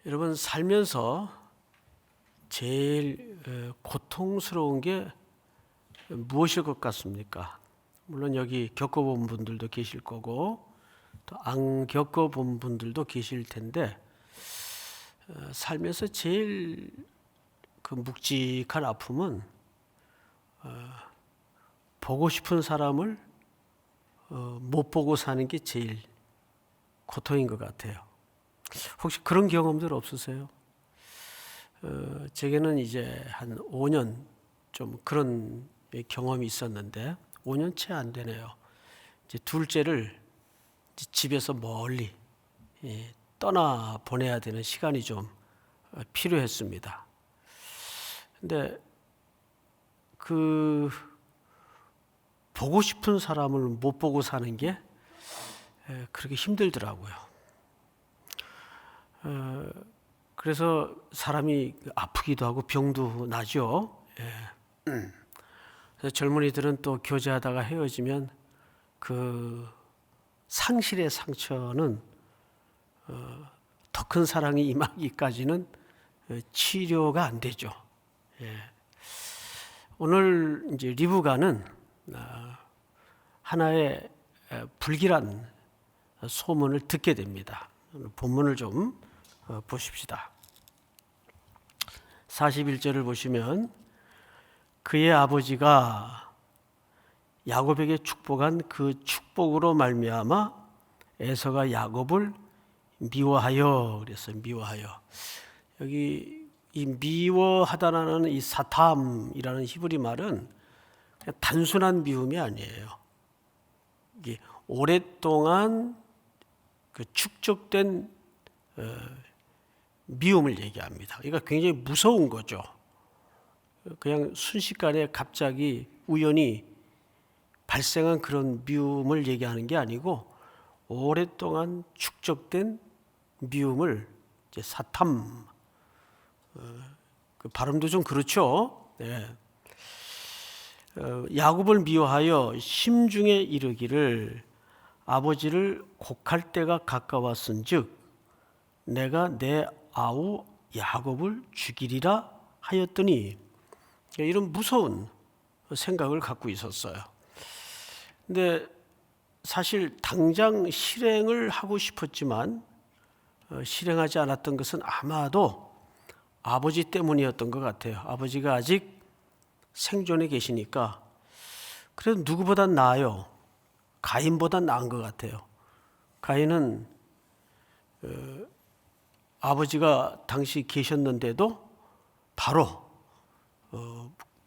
여러분 살면서 제일 고통스러운 게 무엇일 것 같습니까? 물론 여기 겪어본 분들도 계실 거고 또 안 겪어본 분들도 계실 텐데 살면서 제일 그 묵직한 아픔은 보고 싶은 사람을 못 보고 사는 게 제일 고통인 것 같아요. 혹시 그런 경험들 없으세요? 제게는 이제 한 5년 좀 그런 경험이 있었는데 5년 채 안 되네요. 이제 둘째를 이제 집에서 멀리 떠나 보내야 되는 시간이 좀 필요했습니다. 근데 그 보고 싶은 사람을 못 보고 사는 게 그렇게 힘들더라고요. 그래서 사람이 아프기도 하고 병도 나죠. 그래서 젊은이들은 또 교제하다가 헤어지면 그 상실의 상처는 더 큰 사랑이 임하기까지는 치료가 안 되죠. 오늘 이제 리브가는 하나의 불길한 소문을 듣게 됩니다. 본문을 좀 보십시다. 41절을 보시면 그의 아버지가 야곱에게 축복한 그 축복으로 말미암아 에서가 야곱을 미워하여 그랬어요. 미워하여. 여기 이 미워하다라는 이 사탐이라는 히브리 말은 그냥 단순한 미움이 아니에요. 이게 오랫동안 그 축적된 미움을 얘기합니다. 그러니까 굉장히 무서운 거죠. 그냥 순식간에 갑자기 우연히 발생한 그런 미움을 얘기하는 게 아니고 오랫동안 축적된 미움을 이제 사탐, 그 발음도 좀 그렇죠. 네. 야곱을 미워하여 심중에 이르기를 아버지를 곡할 때가 가까웠은즉 내가 내 아우 야곱을 죽이리라 하였더니 이런 무서운 생각을 갖고 있었어요. 근데 사실 당장 실행을 하고 싶었지만 실행하지 않았던 것은 아마도 아버지 때문이었던 것 같아요. 아버지가 아직 생존해 계시니까 그래도 누구보다 나아요. 가인보다 나은 것 같아요. 가인은 아버지가 당시 계셨는데도 바로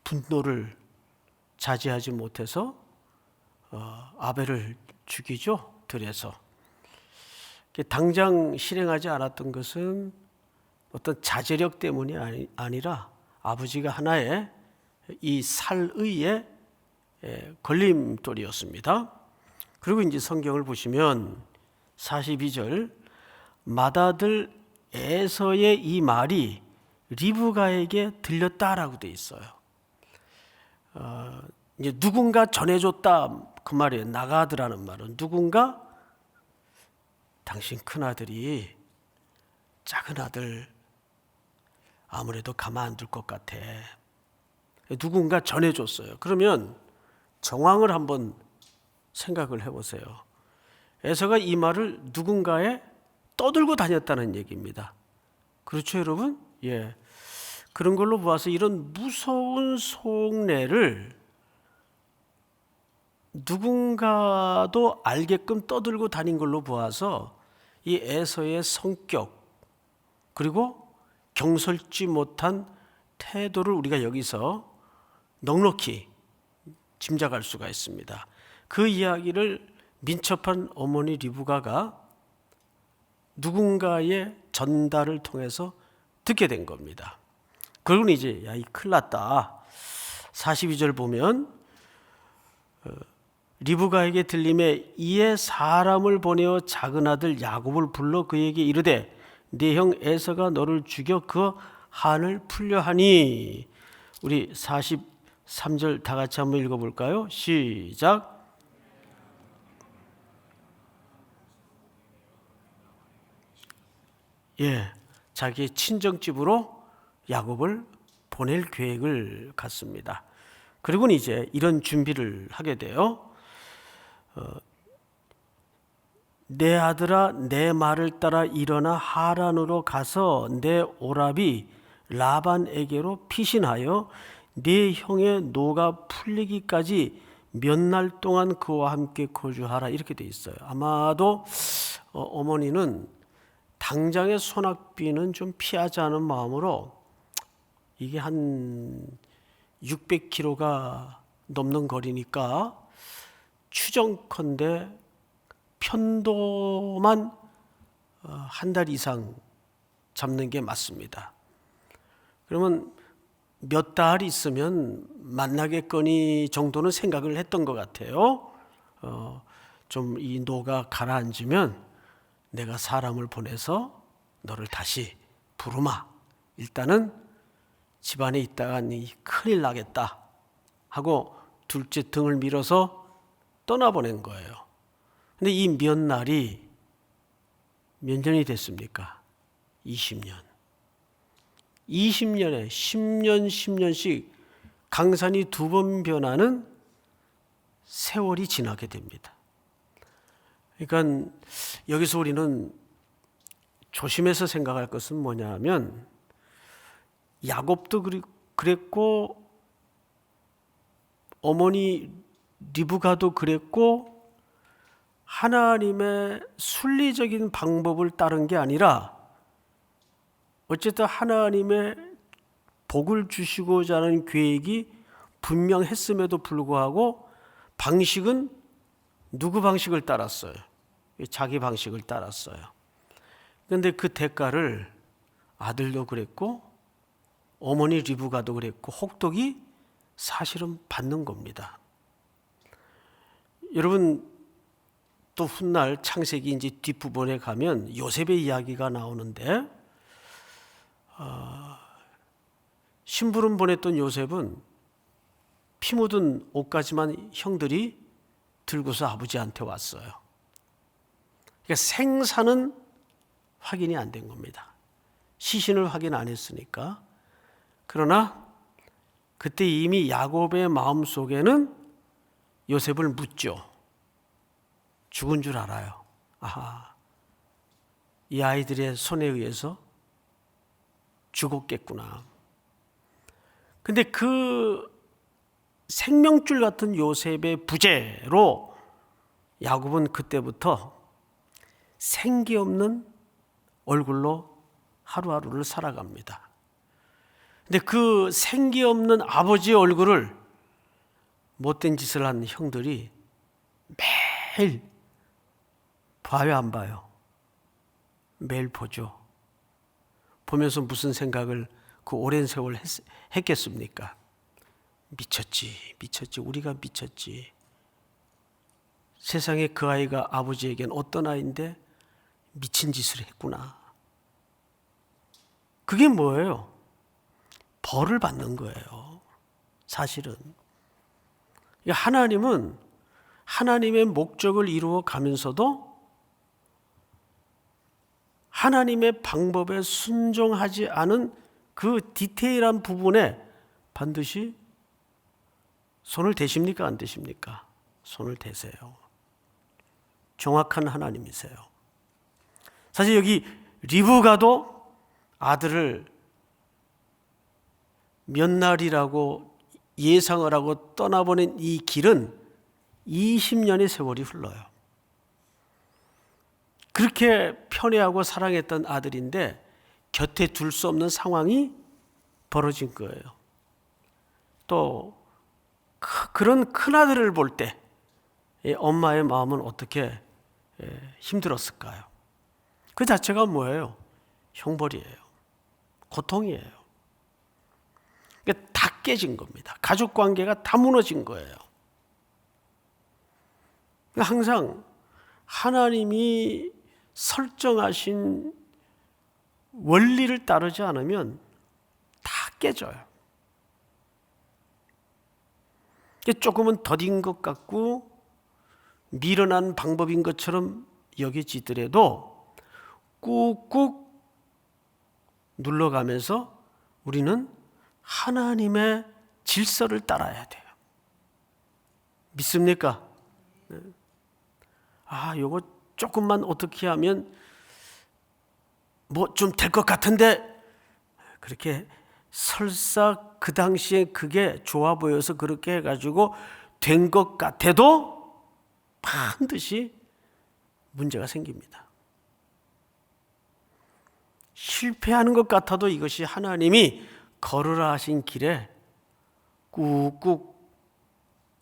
분노를 자제하지 못해서 아벨을 죽이죠. 들에서. 당장 실행하지 않았던 것은 어떤 자제력 때문이 아니라 아버지가 하나의 이 살의의 걸림돌이었습니다. 그리고 이제 성경을 보시면 42절 맏아들 에서의 이 말이 리브가에게 들렸다라고 돼 있어요. 이제 누군가 전해줬다 그 말이에요. 나가드라는 말은 누군가 당신 큰 아들이 작은 아들 아무래도 가만 안 둘 것 같아. 누군가 전해줬어요. 그러면 정황을 한번 생각을 해보세요. 에서가 이 말을 누군가에 떠들고 다녔다는 얘기입니다. 그렇죠, 여러분? 예. 그런 걸로 보아서 이런 무서운 속내를 누군가도 알게끔 떠들고 다닌 걸로 보아서 이 에서의 성격 그리고 경솔지 못한 태도를 우리가 여기서 넉넉히 짐작할 수가 있습니다. 그 이야기를 민첩한 어머니 리브가가 누군가의 전달을 통해서 듣게 된 겁니다. 그러고는 이제 야, 이 큰일 났다. 42절 보면 리브가에게 들림에 이에 사람을 보내어 작은 아들 야곱을 불러 그에게 이르되 네 형 에서가 너를 죽여 그 한을 풀려 하니. 우리 43절 다 같이 한번 읽어볼까요? 시작. 예. 자기의 친정집으로 야곱을 보낼 계획을 갖습니다. 그리고는 이제 이런 준비를 하게 돼요. 내 아들아, 내 말을 따라 일어나 하란으로 가서 내 오라비 라반에게로 피신하여 네 형의 노가 풀리기까지 몇 날 동안 그와 함께 거주하라, 이렇게 돼 있어요. 아마도 어머니는 당장의 소낙비는 좀 피하자는 마음으로, 이게 한 600km가 넘는 거리니까 추정컨대 편도만 한 달 이상 잡는 게 맞습니다. 그러면 몇 달 있으면 만나겠거니 정도는 생각을 했던 것 같아요. 좀 이 노가 가라앉으면 내가 사람을 보내서 너를 다시 부르마. 일단은 집안에 있다가 큰일 나겠다 하고 둘째 등을 밀어서 떠나보낸 거예요. 근데 이 몇 날이 몇 년이 됐습니까? 20년. 20년에 10년, 10년씩 강산이 2번 변하는 세월이 지나게 됩니다. 그러니까 여기서 우리는 조심해서 생각할 것은 뭐냐면, 야곱도 그랬고 어머니 리브가도 그랬고, 하나님의 순리적인 방법을 따른 게 아니라 어쨌든 하나님의 복을 주시고자 하는 계획이 분명했음에도 불구하고 방식은 누구 방식을 따랐어요? 자기 방식을 따랐어요. 그런데 그 대가를 아들도 그랬고 어머니 리브가도 그랬고 혹독이 사실은 받는 겁니다. 여러분, 또 훗날 창세기 이제 뒷부분에 가면 요셉의 이야기가 나오는데, 심부름 보냈던 요셉은 피 묻은 옷까지만 형들이 들고서 아버지한테 왔어요. 그러니까 생사는 확인이 안 된 겁니다. 시신을 확인 안 했으니까. 그러나 그때 이미 야곱의 마음속에는 요셉을 묻죠. 죽은 줄 알아요. 아하, 이 아이들의 손에 의해서 죽었겠구나. 근데 그 생명줄 같은 요셉의 부재로 야곱은 그때부터 생기 없는 얼굴로 하루하루를 살아갑니다. 근데 그 생기 없는 아버지의 얼굴을 못된 짓을 한 형들이 매일 봐요, 안 봐요? 매일 보죠. 보면서 무슨 생각을 그 오랜 세월 했겠습니까? 미쳤지. 우리가 미쳤지. 세상에 그 아이가 아버지에겐 어떤 아이인데 미친 짓을 했구나. 그게 뭐예요? 벌을 받는 거예요. 사실은. 하나님은 하나님의 목적을 이루어 가면서도 하나님의 방법에 순종하지 않은 그 디테일한 부분에 반드시 손을 대십니까? 안 대십니까? 손을 대세요. 정확한 하나님이세요. 사실 여기 리브가도 아들을 몇 날이라고 예상을 하고 떠나보낸 이 길은 20년의 세월이 흘러요. 그렇게 편애하고 사랑했던 아들인데 곁에 둘 수 없는 상황이 벌어진 거예요. 또 그런 큰아들을 볼 때 엄마의 마음은 어떻게 힘들었을까요? 그 자체가 뭐예요? 형벌이에요. 고통이에요. 다 깨진 겁니다. 가족 관계가 다 무너진 거예요. 항상 하나님이 설정하신 원리를 따르지 않으면 다 깨져요. 조금은 더딘 것 같고 미련한 방법인 것처럼 여겨지더라도 꾹꾹 눌러가면서 우리는 하나님의 질서를 따라야 돼요. 믿습니까? 요거 조금만 어떻게 하면 뭐 좀 될 것 같은데, 그렇게 설사 그 당시에 그게 좋아 보여서 그렇게 해가지고 된 것 같아도 반드시 문제가 생깁니다. 실패하는 것 같아도 이것이 하나님이 걸으라 하신 길에 꾹꾹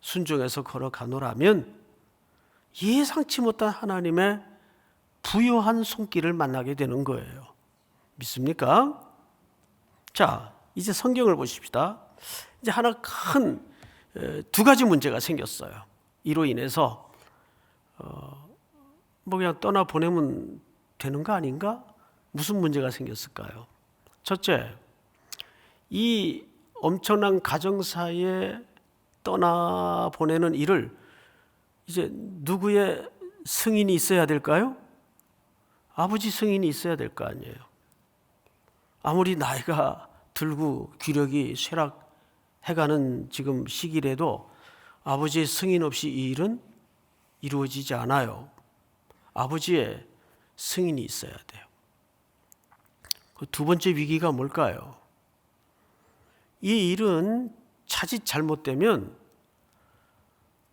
순종해서 걸어가노라면 예상치 못한 하나님의 부요한 손길을 만나게 되는 거예요. 믿습니까? 자, 이제 성경을 보십시다. 이제 하나 큰 두 가지 문제가 생겼어요. 이로 인해서 그냥 떠나 보내면 되는 거 아닌가? 무슨 문제가 생겼을까요? 첫째, 이 엄청난 가정사에 떠나 보내는 일을 이제 누구의 승인이 있어야 될까요? 아버지 승인이 있어야 될 거 아니에요. 아무리 나이가 들고 귀력이 쇠락해가는 지금 시기라도 아버지의 승인 없이 이 일은 이루어지지 않아요. 아버지의 승인이 있어야 돼요. 그 두 번째 위기가 뭘까요? 이 일은 자칫 잘못되면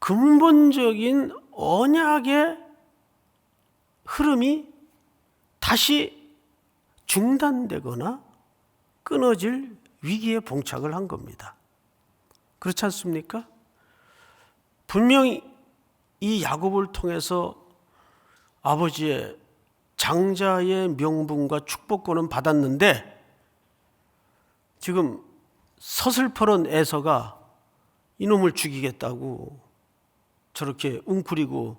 근본적인 언약의 흐름이 다시 중단되거나 끊어질 위기에 봉착을 한 겁니다. 그렇지 않습니까? 분명히 이 야곱을 통해서 아버지의 장자의 명분과 축복권은 받았는데 지금 서슬퍼런 에서가 이놈을 죽이겠다고 저렇게 웅크리고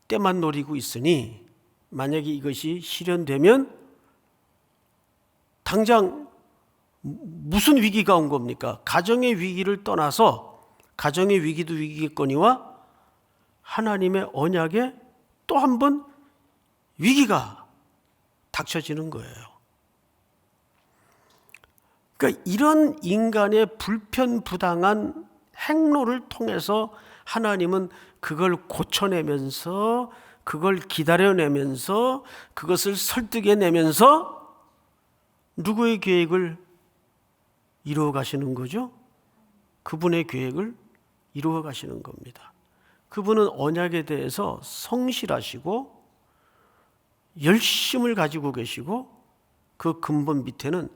때만 노리고 있으니 만약에 이것이 실현되면 당장 무슨 위기가 온 겁니까? 가정의 위기를 떠나서 가정의 위기도 위기겠거니와 하나님의 언약에 또 한 번 위기가 닥쳐지는 거예요. 그러니까 이런 인간의 불편부당한 행로를 통해서 하나님은 그걸 고쳐내면서 그걸 기다려내면서 그것을 설득해내면서 누구의 계획을 이루어 가시는 거죠? 그분의 계획을 이루어 가시는 겁니다. 그분은 언약에 대해서 성실하시고 열심을 가지고 계시고 그 근본 밑에는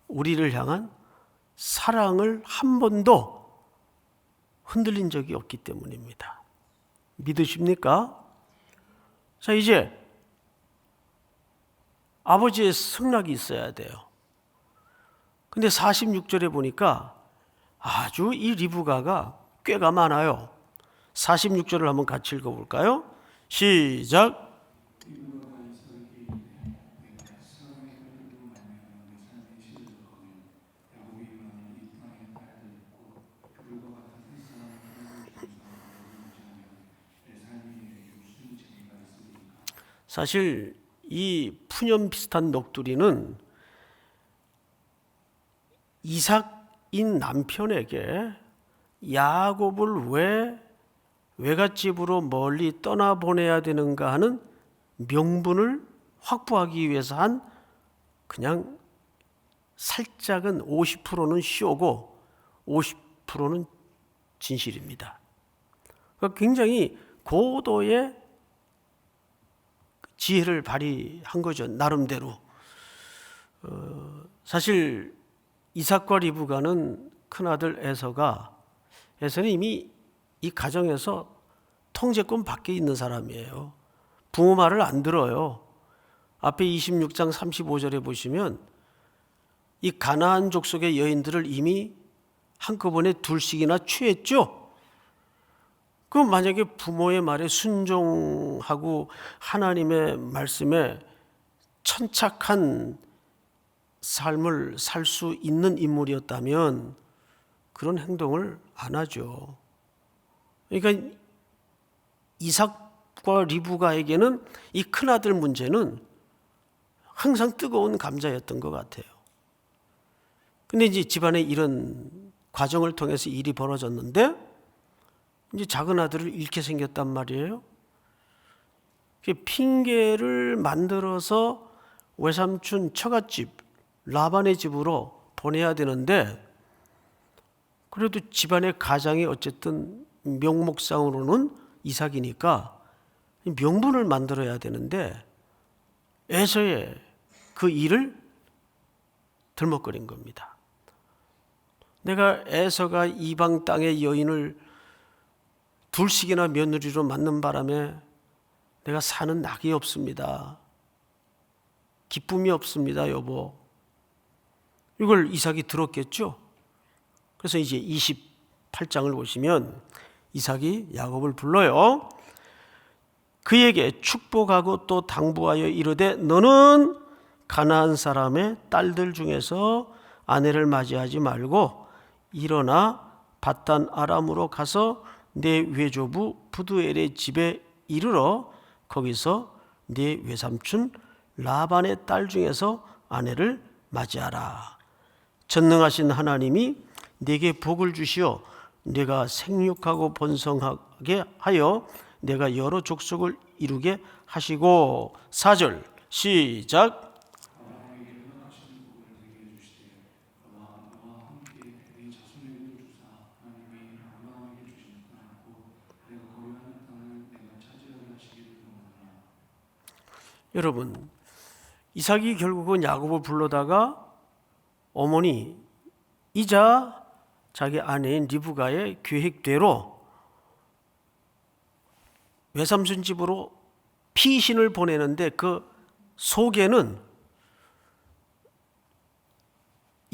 우리를 향한 사랑을 한 번도 흔들린 적이 없기 때문입니다. 믿으십니까? 자, 이제 아버지의 승낙이 있어야 돼요. 근데 46절에 보니까 아주 이 리브가가 꾀가 많아요. 46절을 한번 같이 읽어볼까요? 시작. 사실 이 푸념 비슷한 녹두리는 이삭인 남편에게 야곱을 왜 외갓집으로 멀리 떠나보내야 되는가 하는 명분을 확보하기 위해서 한 그냥 살짝은 50%는 쇼고 50%는 진실입니다. 그러니까 굉장히 고도의 지혜를 발휘한 거죠. 나름대로. 사실 이삭과 리브가는 큰아들 에서는 이미 이 가정에서 통제권 밖에 있는 사람이에요. 부모 말을 안 들어요. 앞에 26장 35절에 보시면 이 가나안 족속의 여인들을 이미 한꺼번에 둘씩이나 취했죠. 그럼 만약에 부모의 말에 순종하고 하나님의 말씀에 천착한 삶을 살 수 있는 인물이었다면 그런 행동을 안 하죠. 그러니까 이삭과 리브가에게는 이 큰아들 문제는 항상 뜨거운 감자였던 것 같아요. 근데 이제 집안에 이런 과정을 통해서 일이 벌어졌는데 이제 작은 아들을 잃게 생겼단 말이에요. 핑계를 만들어서 외삼촌 처갓집 라반의 집으로 보내야 되는데, 그래도 집안의 가장이 어쨌든 명목상으로는 이삭이니까 명분을 만들어야 되는데 에서의 그 일을 들먹거린 겁니다. 내가 에서가 이방 땅의 여인을 둘씩이나 며느리로 맞는 바람에 내가 사는 낙이 없습니다. 기쁨이 없습니다, 여보. 이걸 이삭이 들었겠죠. 그래서 이제 28장을 보시면 이삭이 야곱을 불러요. 그에게 축복하고 또 당부하여 이르되 너는 가나안 사람의 딸들 중에서 아내를 맞이하지 말고 일어나 밧단 아람으로 가서 내 외조부 부두엘의 집에 이르러 거기서 네 외삼촌 라반의 딸 중에서 아내를 맞이하라. 전능하신 하나님이 내게 복을 주시어 내가 생육하고 번성하게 하여 내가 여러 족속을 이루게 하시고. 4절 시작. 여러분, 이삭이 결국은 야곱을 불러다가 어머니이자 자기 아내인 리브가의 계획대로 외삼촌 집으로 피신을 보내는데 그 속에는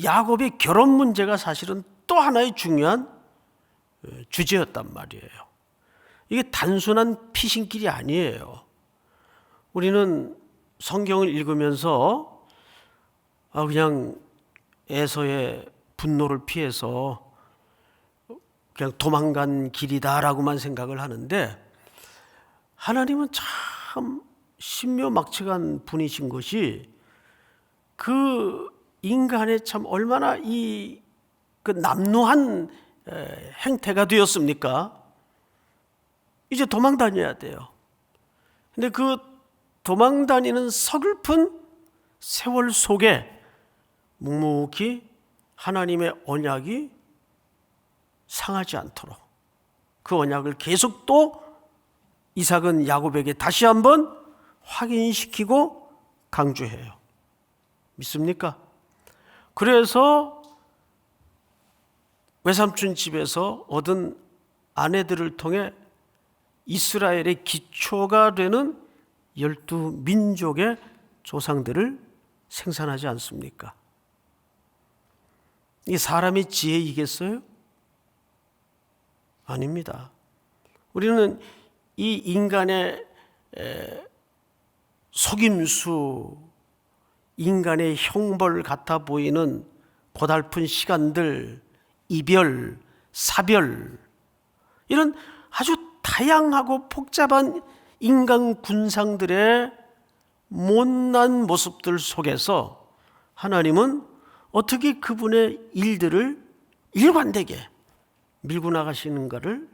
야곱의 결혼 문제가 사실은 또 하나의 중요한 주제였단 말이에요. 이게 단순한 피신길이 아니에요. 우리는 성경을 읽으면서 그냥 에서의 분노를 피해서 그냥 도망간 길이다라고만 생각을 하는데, 하나님은 참 신묘막측한 분이신 것이 그 인간의 참 얼마나 그 남루한 행태가 되었습니까? 이제 도망 다녀야 돼요. 근데 그 도망 다니는 서글픈 세월 속에 묵묵히 하나님의 언약이 상하지 않도록 그 언약을 계속 또 이삭은 야곱에게 다시 한번 확인시키고 강조해요. 믿습니까? 그래서 외삼촌 집에서 얻은 아내들을 통해 이스라엘의 기초가 되는 12민족의 조상들을 생산하지 않습니까? 이게 사람의 지혜이겠어요? 아닙니다. 우리는 이 인간의 속임수, 인간의 형벌 같아 보이는 고달픈 시간들, 이별, 사별, 이런 아주 다양하고 복잡한 인간 군상들의 못난 모습들 속에서 하나님은 어떻게 그분의 일들을 일관되게 밀고 나가시는가를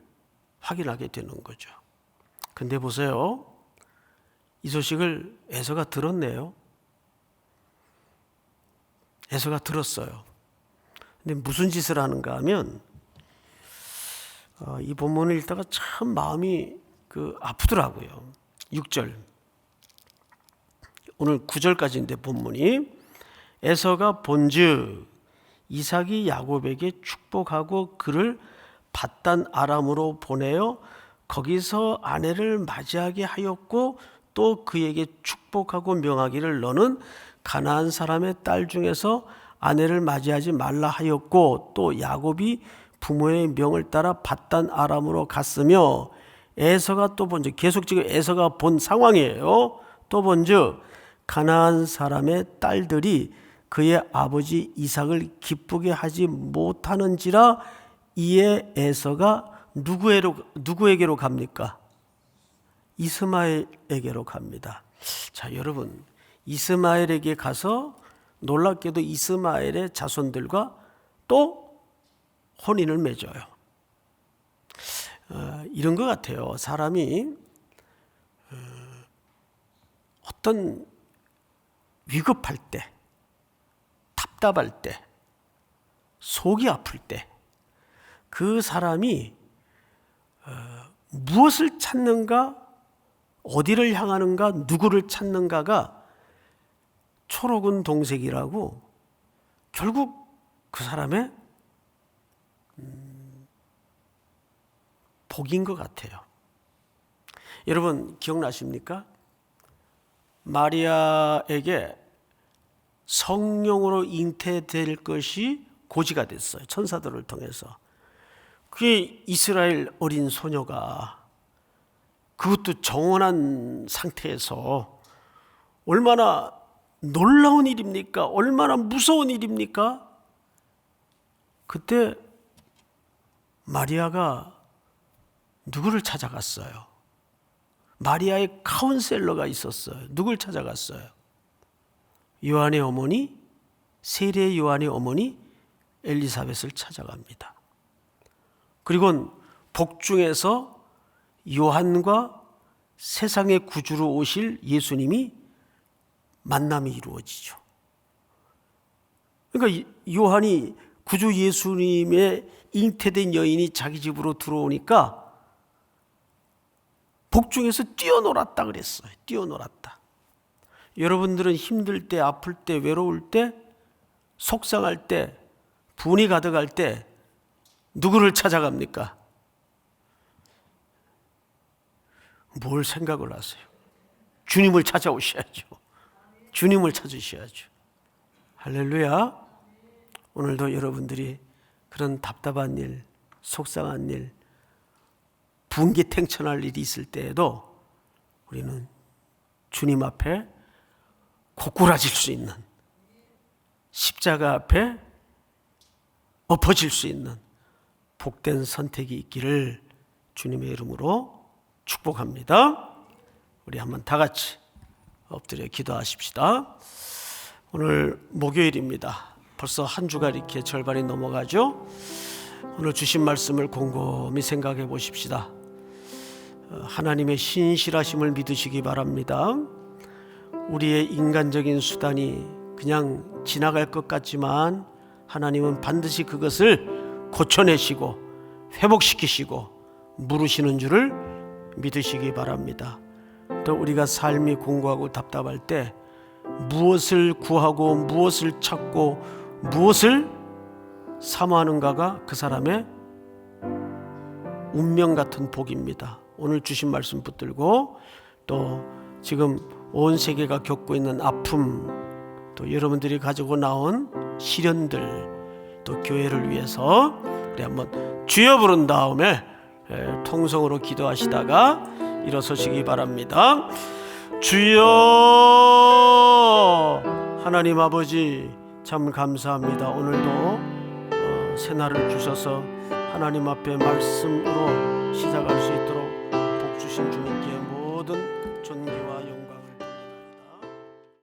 확인하게 되는 거죠. 근데 보세요. 이 소식을 에서가 들었네요. 에서가 들었어요. 근데 무슨 짓을 하는가 하면 이 본문을 읽다가 참 마음이 아프더라고요. 6절. 오늘 9절까지인데 본문이 에서가 본즉 이삭이 야곱에게 축복하고 그를 밧단 아람으로 보내어 거기서 아내를 맞이하게 하였고 또 그에게 축복하고 명하기를 너는 가나안 사람의 딸 중에서 아내를 맞이하지 말라 하였고 또 야곱이 부모의 명을 따라 밧단 아람으로 갔으며 에서가 또 본즉 계속 지금 에서가 본 상황이에요. 또 본즉 가나안 사람의 딸들이 그의 아버지 이삭을 기쁘게 하지 못하는지라 이에 에서가 누구에게로 갑니까? 이스마엘에게로 갑니다. 자, 여러분, 이스마엘에게 가서 놀랍게도 이스마엘의 자손들과 또 혼인을 맺어요. 이런 것 같아요. 사람이 어떤 위급할 때, 답답할 때, 속이 아플 때 그 사람이 무엇을 찾는가, 어디를 향하는가, 누구를 찾는가가 초록은 동색이라고 결국 그 사람의 복인 것 같아요. 여러분 기억나십니까? 마리아에게 성령으로 잉태될 것이 고지가 됐어요. 천사들을 통해서. 그게 이스라엘 어린 소녀가 그것도 정원한 상태에서 얼마나 놀라운 일입니까? 얼마나 무서운 일입니까? 그때 마리아가 누구를 찾아갔어요? 마리아의 카운셀러가 있었어요. 누굴 찾아갔어요? 요한의 어머니, 세례 요한의 어머니 엘리사벳을 찾아갑니다. 그리고 복중에서 요한과 세상의 구주로 오실 예수님이 만남이 이루어지죠. 그러니까 요한이 구주 예수님의 잉태된 여인이 자기 집으로 들어오니까 복중에서 뛰어놀았다 그랬어요. 뛰어놀았다. 여러분들은 힘들 때, 아플 때, 외로울 때, 속상할 때, 분이 가득할 때 누구를 찾아갑니까? 뭘 생각을 하세요? 주님을 찾아오셔야죠. 주님을 찾으셔야죠. 할렐루야. 오늘도 여러분들이 그런 답답한 일, 속상한 일, 분기탱천할 일이 있을 때에도 우리는 주님 앞에 고꾸라질 수 있는, 십자가 앞에 엎어질 수 있는 복된 선택이 있기를 주님의 이름으로 축복합니다. 우리 한번 다 같이 엎드려 기도하십시다. 오늘 목요일입니다. 벌써 한 주가 이렇게 절반이 넘어가죠. 오늘 주신 말씀을 곰곰이 생각해 보십시다. 하나님의 신실하심을 믿으시기 바랍니다. 우리의 인간적인 수단이 그냥 지나갈 것 같지만 하나님은 반드시 그것을 고쳐내시고 회복시키시고 물으시는 줄을 믿으시기 바랍니다. 또 우리가 삶이 공고하고 답답할 때 무엇을 구하고 무엇을 찾고 무엇을 사모하는가가 그 사람의 운명 같은 복입니다. 오늘 주신 말씀 붙들고 또 지금 온 세계가 겪고 있는 아픔, 또 여러분들이 가지고 나온 시련들, 또 교회를 위해서 우리 한번 주여 부른 다음에 통성으로 기도하시다가 일어서시기 바랍니다. 주여, 하나님 아버지 참 감사합니다. 오늘도 새날을 주셔서 하나님 앞에 말씀으로 시작할 수 있도록 복 주신 주님께 모든 존귀